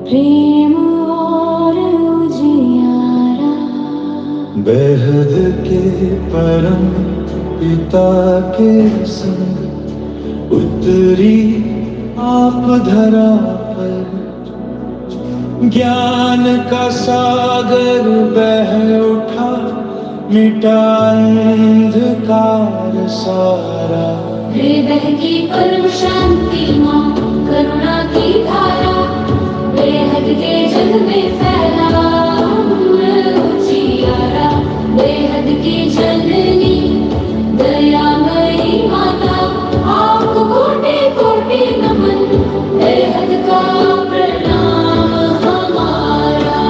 प्रेम और उजियारा। बेहद के परम पिता के संग उतरी आप धरा पर, ज्ञान का सागर बह उठा, मिटा अंधकार सारा। हृदय की परम शांति माँ, करुणा की धारा, बेहद के जग में फैला उजियारा। बेहद की जननी दयामयी माता, आपको कोटि कोटि नमन, बेहद का प्रणाम हमारा।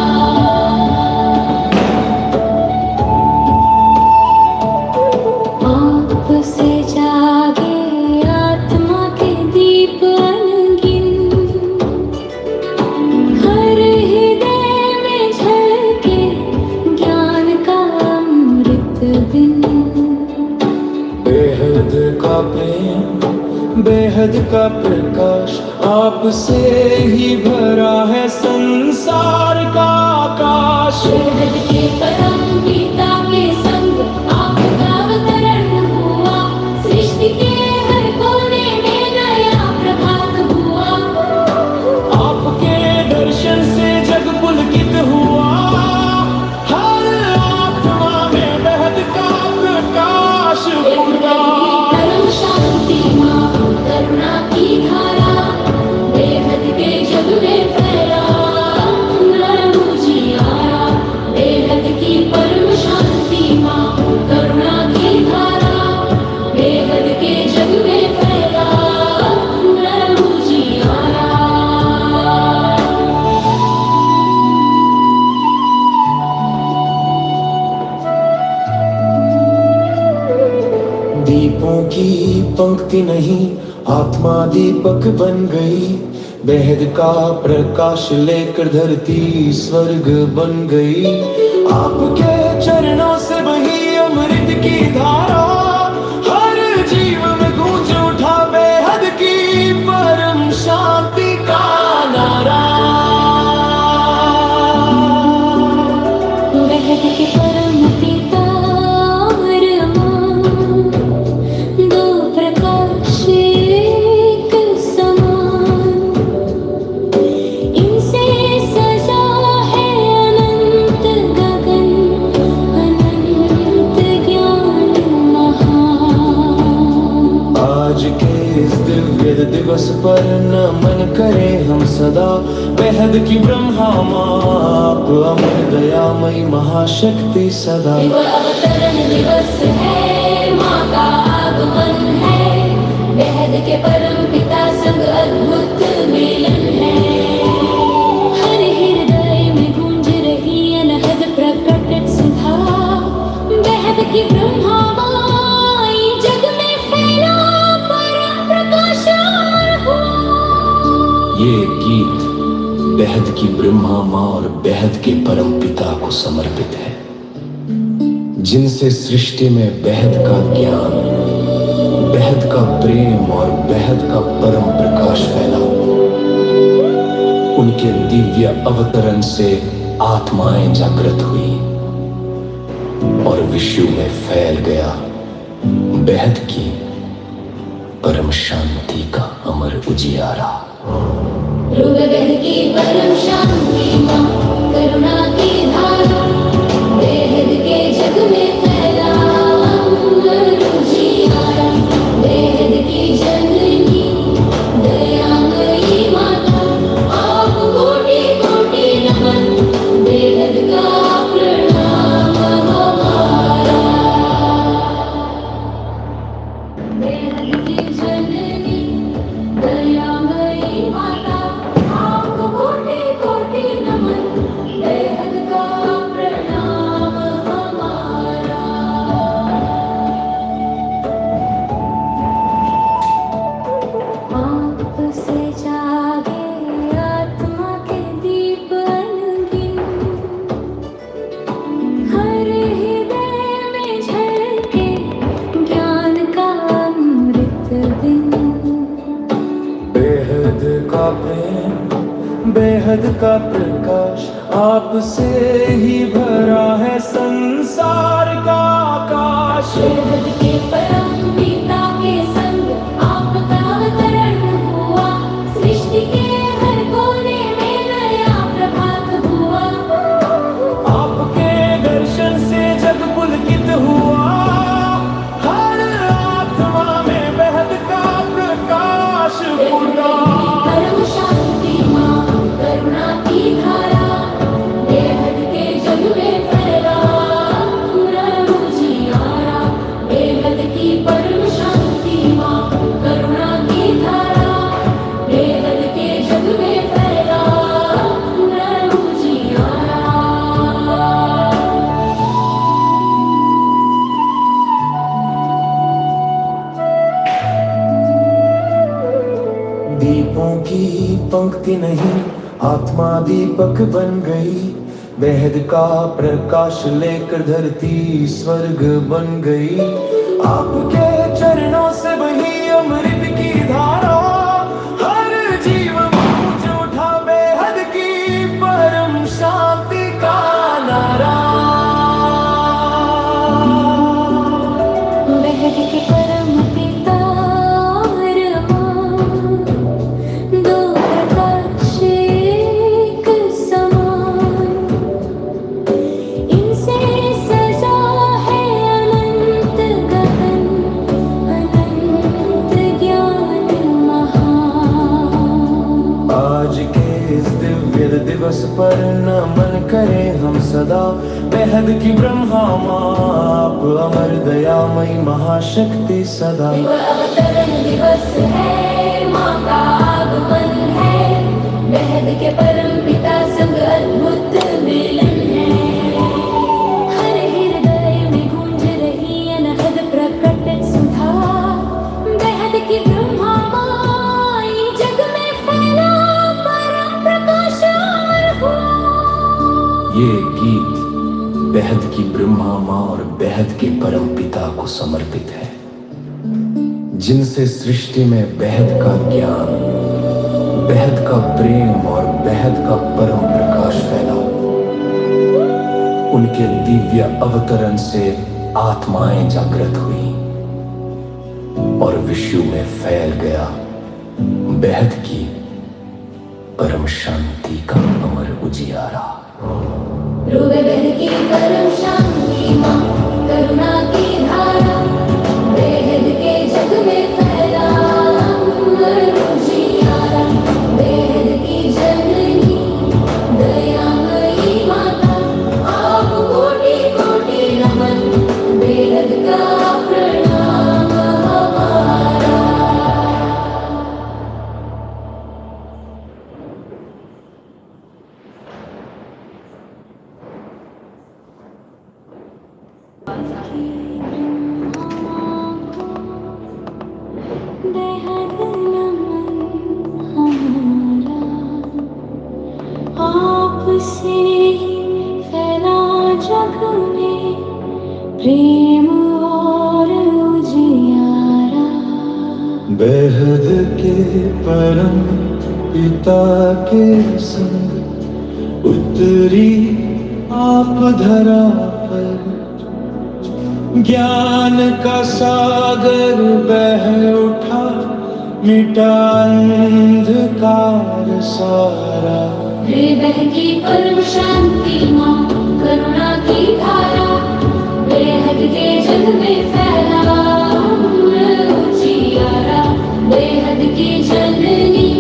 आपसे जागे आत्मा के दीप अनगिन, हर हृदय में झलके ज्ञान का अमृत बिन। बेहद का प्रेम, बेहद का प्रकाश, आपसे ही भरा है संसार का आकाश। बेहद के परम पिता के संग आपका अवतरण हुआ, सृष्टि के हर कोने में नया प्रभात हुआ। आपके दर्शन से जग पुलकित हुआ, हर आत्मा में बेहद का प्रकाश फूटा। परम शांति माँ, करुणा की धारा, बेहद के जग में फैला उजियारा। बेहद की परम शांति माँ, करुणा की धारा, बेहद के जग में फैला उजियारा। दीपों की पंक्ति नहीं, आत्मा दीपक बन गई। बेहद का प्रकाश लेकर धरती स्वर्ग बन गई। आपके चरणों से बही अमृत की धारा, हर जीव में गूंज उठा बेहद की परम शांति का नारा। बेहद के परम पिता और माँ, दो प्रकाश एक समान, इनसे सजा है अनंत गगन, अनंत ज्ञान महान। आज के इस दिव्य दिवस पर नमन करें हम सदा, बेहद की ब्रह्मा माँ, आप अमर दयामयी महाशक्ति सदा। शिव अवतरण दिवस है, माँ का आगमन है, बेहद के परम पिता संग अद्भुत मिलन है। हर हृदय में गूंज रही अनहद प्रकट सुधा, बेहद की ब्रह्मा माई, जग में फैला परम प्रकाश अमर हो। ये गीत बेहद की ब्रह्मा माँ और बेहद के परम पिता को समर्पित है, जिनसे सृष्टि में बेहद का ज्ञान, बेहद का प्रेम और बेहद का परम प्रकाश फैला। उनके दिव्य अवतरण से आत्माएं जागृत हुई और विश्व में फैल गया बेहद की परम शांति का अमर उजियारा। बेहद की परम शांति माँ, करुणा की धारा, बेहद के जग में फैला उजियारा। बेहद की जननी दयामयी माता, आप कोटि कोटि नमन, बेहद का प्रणाम हमारा। बेहद की जननी दयामयी माता, आपको बेहद का प्रकाश आपसे ही भरा है संसार का आकाश। बेहद के परम पिता के संग आपका अवतरण हुआ, सृष्टि के हर कोने में नया प्रभात हुआ। आपके दर्शन से जग पुलकित हुआ, हर आत्मा में बेहद का प्रकाश फूटा। परम शांति माँ करुणा की धारा, बेहद के जग में फैला पूरा उजियारा। बेहद की परम शांति माँ करुणा की धारा, बेहद के जग में फैला पूरा उजियारा। दीपों की पंक्ति नहीं, आत्मा दीपक बन गई। बेहद का प्रकाश लेकर धरती स्वर्ग बन गई। आपके चरणों से बही अमृत की धारा, हर जीव गूंज उठा बेहद की परम शांति का नारा। बेहद के परम पिता दो प्रकाश एक समान, इनसे सजा है अनंत गगन, अनंत ज्ञान महान। आज के इस दिव्य दिवस पर नमन करें हम सदा। बेहद की ब्रह्मा माँ आप अमर दयामयी महाशक्ति सदा। शिव अवतरण दिवस है, माँ का आगमन है, बेहद के परम पिता संग अद्भुत मिलन है। हर हृदय में गूंज रही अनहद प्रकट सुधा, बेहद की ब्रह्मा माई जग में फैला परम प्रकाश अमर हुआ। ये गीत बेहद की ब्रह्मा माँ और बेहद के परम पिता को समर्पित है, जिनसे सृष्टि में बेहद का ज्ञान, बेहद का प्रेम और बेहद का परम प्रकाश फैला। उनके दिव्य अवतरण से आत्माएं जागृत हुई और विश्व में फैल गया बेहद की परम शांति का अमर उजियारा। रूबे बेहद की परम शांति माँ करुणा की धारा, बेहद के जग में फैला अमर उजियारा। बेहद की जननी दयामयी माता, आप कोटि कोटि नमन, बेहद का प्रणाम हमारा। बेहद नमन हमारा, आपसे ही फैला जग में प्रेम और उजियारा। बेहद के परम पिता के संग उतरी आप धरा पर, ज्ञान का सागर बह उठा, मिटा अंधकार सारा। हृदय की परम शांति माँ करुणा की धारा, बेहद के जग में फैला अमर उजियारा। बेहद की जननी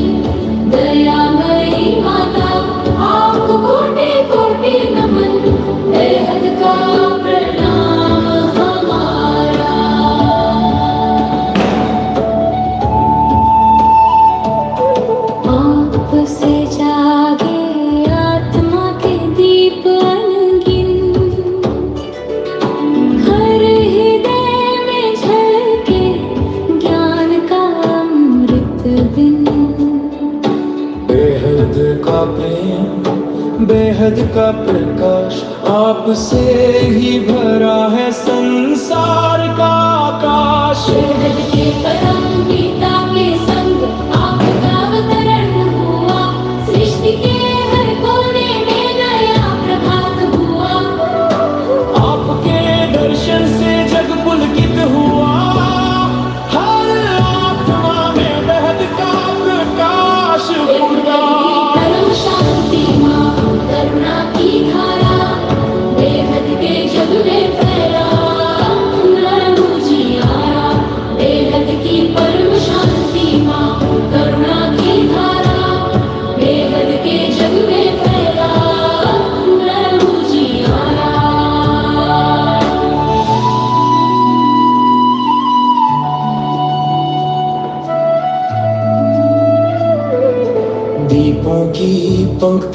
दयामयी माता, आपको कोटि कोटि नमन, बेहद का प्रणाम हमारा। आपसे जागे आत्मा के दीप अनगिन, हर हृदय में झलके ज्ञान का अमृत बिन। बेहद का प्रेम, बेहद का प्रकाश आपसे ही भरा है संसार का आकाश। बेहद के परम पिता के संग आपका अवतरण हुआ, सृष्टि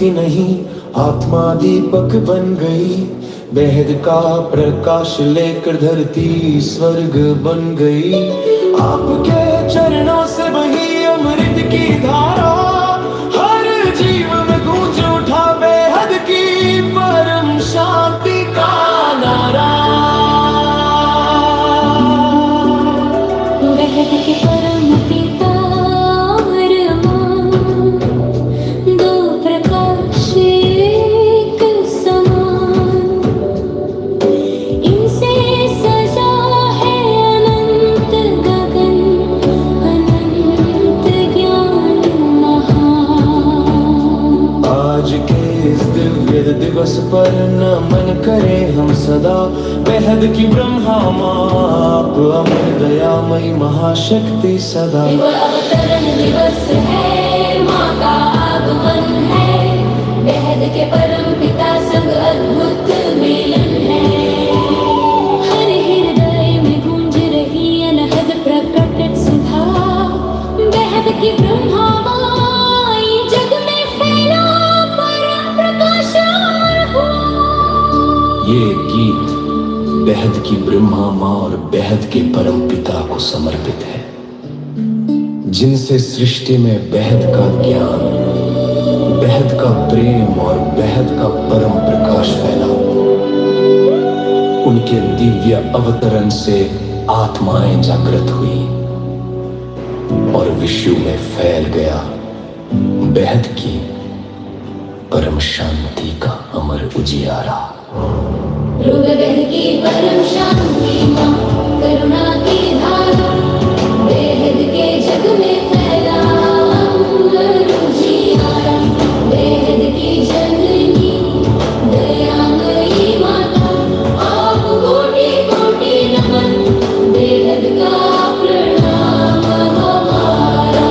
पंक्ति नहीं, आत्मा दीपक बन गई। बेहद का प्रकाश लेकर धरती स्वर्ग बन गई। आपके चरणों से बही अमृत की धारा, हर जीव में गूंज उठा बेहद की परम शांति का नारा। बेहद के परम पिता दो प्रकाश एक समान, इनसे सजा है अनंत गगन, अनंत ज्ञान महान। आज के इस दिव्य दिवस पर नमन करें हम सदा बेहद की ब्रह्मा माप, अमर दयामयी महाशक्ति सदा। अवतरण दिवस है, माँ का आगमन है, बेहद के परम पिता संग अद्भुत मिलन है। हर हृदय में गूंज रही अनहद प्रकट सुधा, बेहद की ब्रह्मा माई जग में फैला परम प्रकाश हो। ये गीत बेहद की ब्रह्मा माँ और बेहद के परम पिता को समर्पित है, जिनसे सृष्टि में बेहद का ज्ञान, बेहद का प्रेम और बेहद का परम प्रकाश फैला। उनके दिव्य अवतरण से आत्माएं जागृत हुई और विश्व में फैल गया बेहद की परम शांति का अमर उजियारा। बेहद की परम शांति माँ, करुणा की धारा, बेहद के जग में फैला अमर उजियारा। बेहद की जननी दयामयी माता, आप कोटि कोटि नमन, बेहद का प्रणाम हमारा।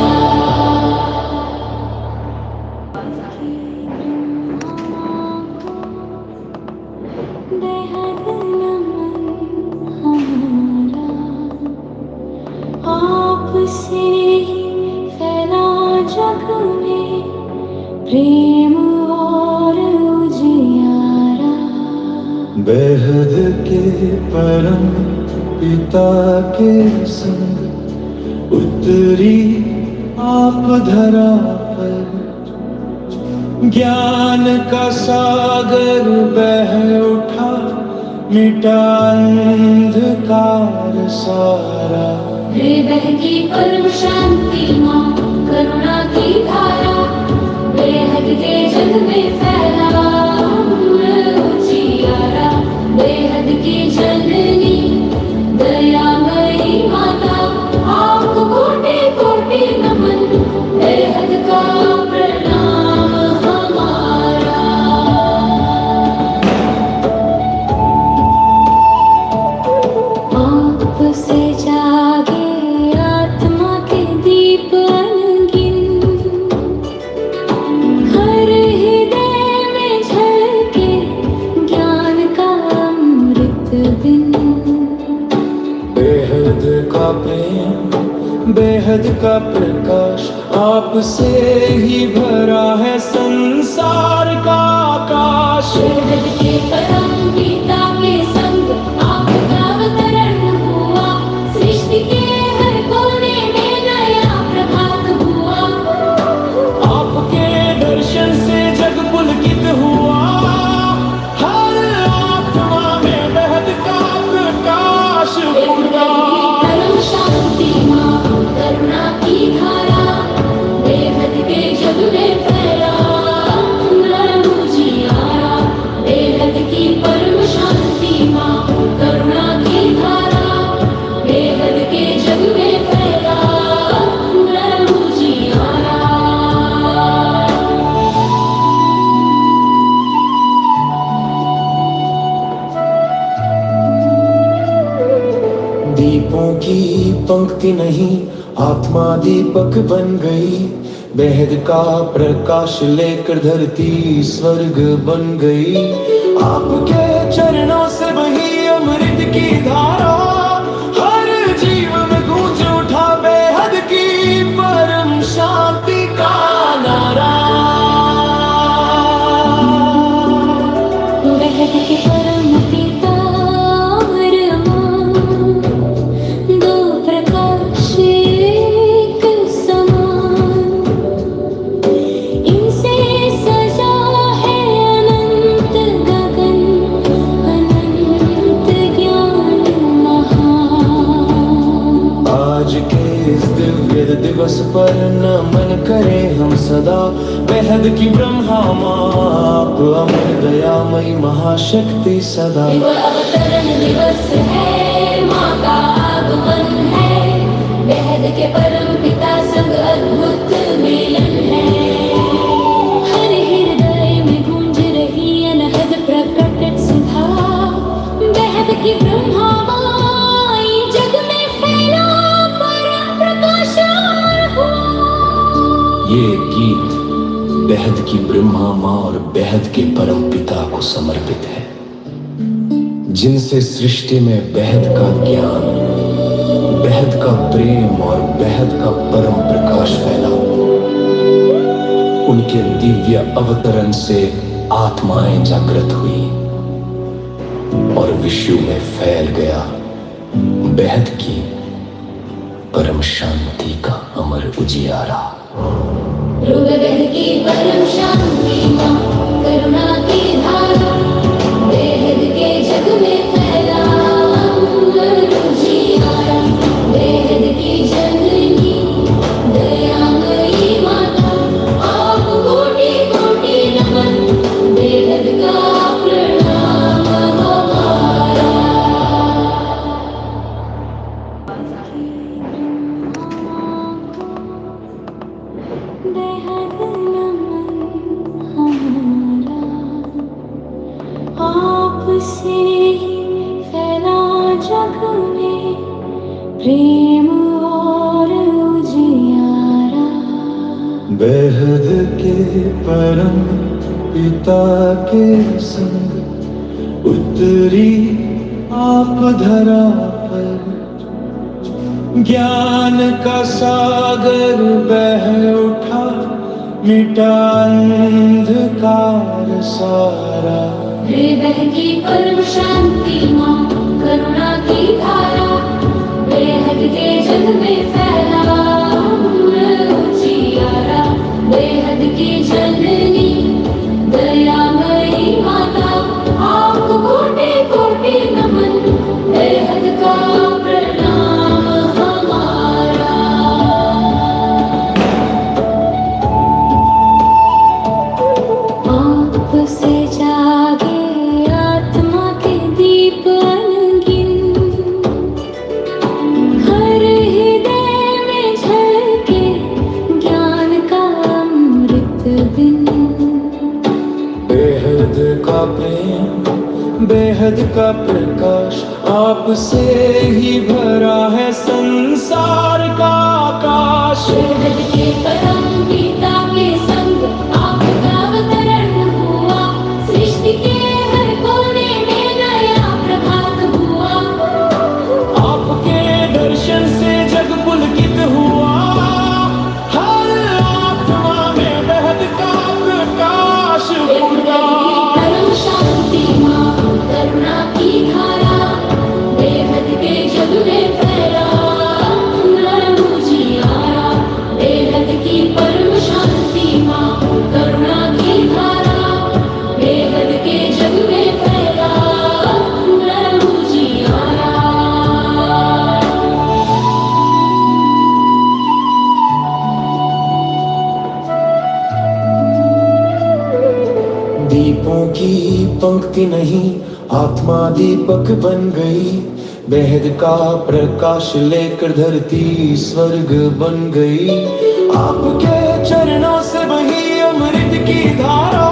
बेहद नमन हमारा, आपसे ही फैला जग में प्रेम और उजियारा। बेहद के परम पिता के संग उतरी आप धरा पर, ज्ञान का सागर बह उठा, मिटा अंधकार सारा। बेहद की परम शांति माँ, करुणा की धारा, बेहद के जग में फैला अमर उजियारा। बेहद की जननी दयामयी माता, आपको कोटि कोटि नमन, बेहद का प्रणाम हमारा। आपसे जागे आत्मा के दीप अनगिन, हर हृदय में झलके ज्ञान का अमृत बिन। बेहद का प्रेम, बेहद का प्रकाश, आपसे ही भरा है संसार का आकाश। बेहद के परम पिता के संग आपका अवतरण हुआ, सृष्टि के हर कोने में नया प्रभात हुआ। आपके दर्शन से जग पुलकित हुआ, हर आत्मा में बेहद का प्रकाश फूटा। परम शांति माँ, करुणा की धारा, बेहद के जग में फैला अमर उजियारा। बेहद की परम शांति माँ, करुणा की धारा, बेहद के जग में फैला अमर उजियारा। दीपों की पंक्ति नहीं, आत्मा दीपक बन गई। बेहद का प्रकाश लेकर धरती स्वर्ग बन गई। आपके चरणों से बही अमृत की धारा, हर जीव में गूंज उठा बेहद की परम शांति का नारा। अमर दयामयी महाशक्ति सदा। शिव अवतरण दिवस है, माँ का आगमन है, बेहद के परम पिता संग अद्भुत मिलन है। हर हृदय में गूंज रही अनहद प्रकट सुधा, बेहद की ब्रह्मा माई जग में फैला परम प्रकाश हो। ये गीत बेहद की ब्रह्मा माँ और बेहद के परम पिता को समर्पित है, जिनसे सृष्टि में बेहद का ज्ञान, बेहद का प्रेम और बेहद का परम प्रकाश फैला। उनके दिव्य अवतरण से आत्माएं जागृत हुई और विश्व में फैल गया बेहद की परम शांति का अमर उजियारा। बेहद की परम शांति माँ, करुणा की धारा, बेहद के जग में फैला अमर उजियारा। बेहद की जननी दयामयी माता, आप कोटि कोटि नमन, बेहद का प्रणाम हमारा। बेहद नमन हमारा, आपसे ही फैला जग में प्रेम और उजियारा। बेहद के परम पिता के संग उतरी आप धरा पर, ज्ञान का सागर बह उठा, मिटा अंधकार सारा। बेहद की परम शांति माँ, करुणा की धारा, बेहद के जग में फैला अमर उजियारा। बेहद की जननी दयामयी माता, आपको कोटि कोटि नमन, बेहद का प्रणाम हमारा। आपसे जागे आत्मा के दीप अनगिन, हर हृदय में झलके ज्ञान का अमृत बिन। बेहद का प्रेम, बेहद का प्रकाश, आपसे ही भरा है संसार का आकाश। बेहद के परम पिता के संग आपका अवतरण हुआ, सृष्टि के हर कोने में नया प्रभात हुआ। आपके दर्शन से जग पुलकित हुआ, हर आत्मा में बेहद का प्रकाश फूटा। परम शांति माँ, करुणा की धारा, बेहद के जग में फैला अमर उजियारा। बेहद की परम शांति माँ, करुणा की धारा, बेहद के जग में फैला अमर उजियारा। दीपों की पंक्ति नहीं, आत्मा दीपक बन गई, बेहद का प्रकाश लेकर धरती स्वर्ग बन गई। आपके चरणों से बही अमृत की धारा,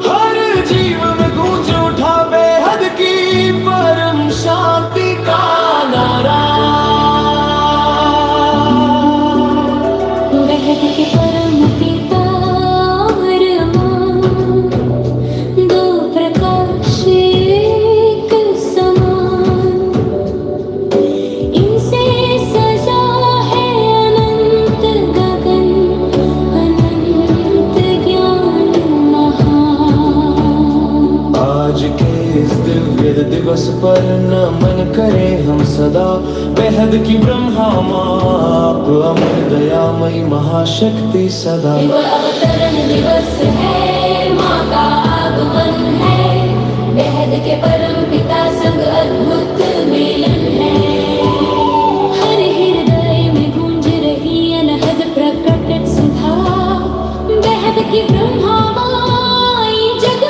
हर जीव में गूंज उठा बेहद की परम शांति का नारा। बेहद के परम पिता और माँ, दो प्रकाश एक समान, इनसे सजा है अनंत गगन, अनंत ज्ञान महान। आज के इस दिव्य दिवस पर नमन करें हम सदा, बेहद की ब्रह्मा माँ, आप अमर दयामयी महाशक्ति सदा। शिव अवतरण दिवस है, माँ का आगमन है, बेहद के परम पिता संग अद्भुत मिलन है। हर हृदय में गूंज रही अनहद प्रकट सुधा, बेहद की ब्रह्मा माई जग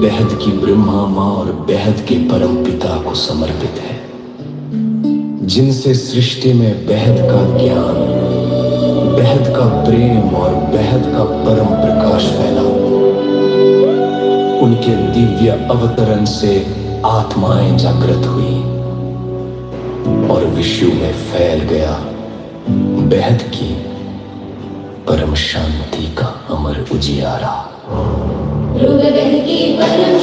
बेहद की ब्रह्मा माँ और बेहद के परम पिता को समर्पित है, जिनसे सृष्टि में बेहद का ज्ञान, बेहद का प्रेम और बेहद का परम प्रकाश फैला। उनके दिव्य अवतरण से आत्माएं जागृत हुई और विश्व में फैल गया बेहद की परम शांति का अमर उजियारा। रूह बेहद की परम